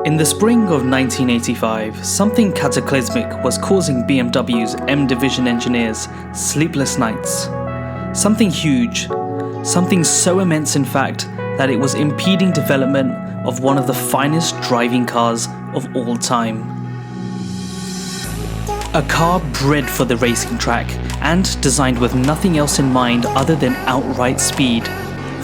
In the spring of 1985, something cataclysmic was causing BMW's M Division engineers sleepless nights. Something huge, something so immense in fact that it was impeding development of one of the finest driving cars of all time. A car bred for the racing track and designed with nothing else in mind other than outright speed.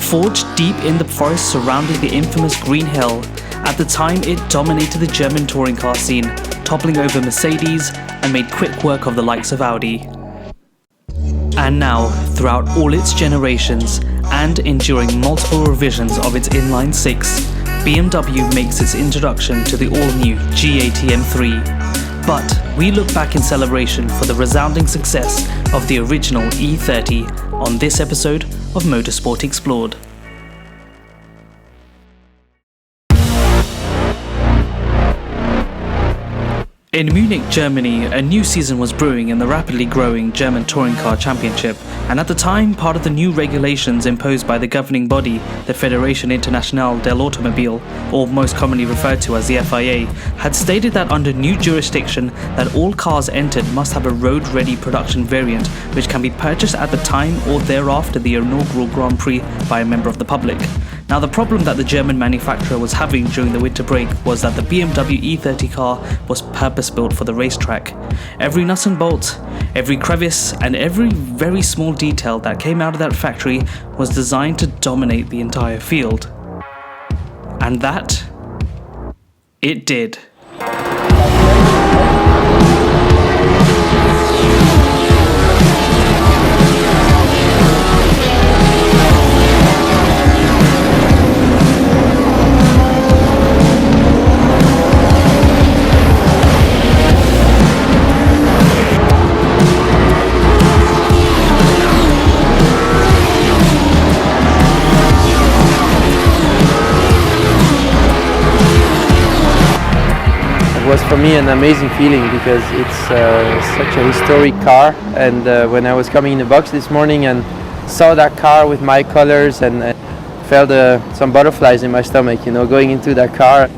Forged deep in the forest surrounding the infamous Green Hill, at the time it dominated the German touring car scene, toppling over Mercedes and made quick work of the likes of Audi. And now, throughout all its generations and enduring multiple revisions of its inline six, BMW makes its introduction to the all-new E30 M3. But we look back in celebration for the resounding success of the original E30 on this episode of Motorsport Explored. In Munich, Germany, a new season was brewing in the rapidly growing German Touring Car Championship, and at the time, part of the new regulations imposed by the governing body, the Fédération Internationale de l'Automobile, or most commonly referred to as the FIA, had stated that under new jurisdiction that all cars entered must have a road-ready production variant which can be purchased at the time or thereafter the inaugural Grand Prix by a member of the public. Now, the problem that the German manufacturer was having during the winter break was that the BMW E30 car was purpose-built for the racetrack. Every nut and bolt, every crevice, and every very small detail that came out of that factory was designed to dominate the entire field. And that, it did. It was for me an amazing feeling because it's such a historic car, and when I was coming in the box this morning and saw that car with my colors and felt some butterflies in my stomach, you know, going into that car.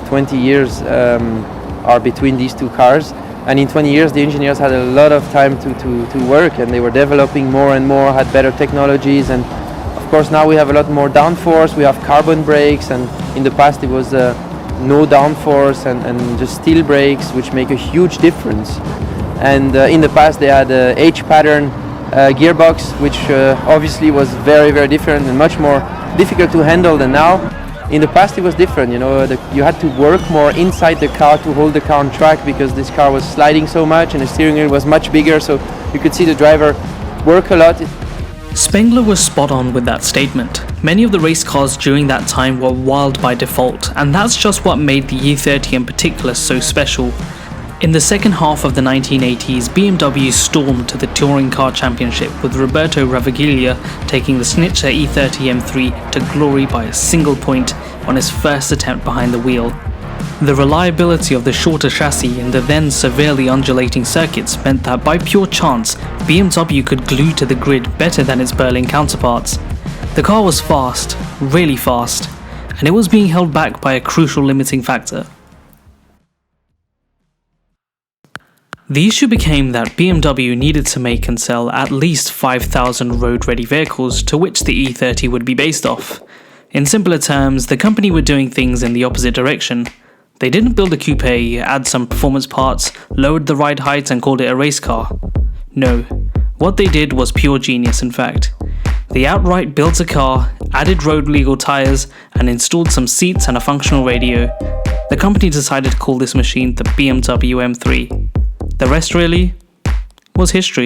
20 years are between these two cars, and in 20 years the engineers had a lot of time to work, and they were developing more and more, had better technologies, and of course now we have a lot more downforce, we have carbon brakes, and in the past it was no downforce and just steel brakes, which make a huge difference. And in the past they had a H-pattern gearbox, which obviously was very, very different and much more difficult to handle than now. In the past it was different, you know, you had to work more inside the car to hold the car on track because this car was sliding so much and the steering wheel was much bigger, so you could see the driver work a lot. Spengler was spot on with that statement. Many of the race cars during that time were wild by default, and that's just what made the E30 in particular so special. In the second half of the 1980s, BMW stormed to the Touring Car Championship, with Roberto Ravaglia taking the Schnitzer E30 M3 to glory by a single point on his first attempt behind the wheel. The reliability of the shorter chassis in the then severely undulating circuits meant that by pure chance, BMW could glue to the grid better than its Berlin counterparts. The car was fast, really fast, and it was being held back by a crucial limiting factor. The issue became that BMW needed to make and sell at least 5,000 road-ready vehicles, to which the E30 would be based off. In simpler terms, the company were doing things in the opposite direction. They didn't build a coupe, add some performance parts, lowered the ride height and called it a race car. No, what they did was pure genius in fact. They outright built a car, added road legal tyres, and installed some seats and a functional radio. The company decided to call this machine the BMW M3. The rest really was history.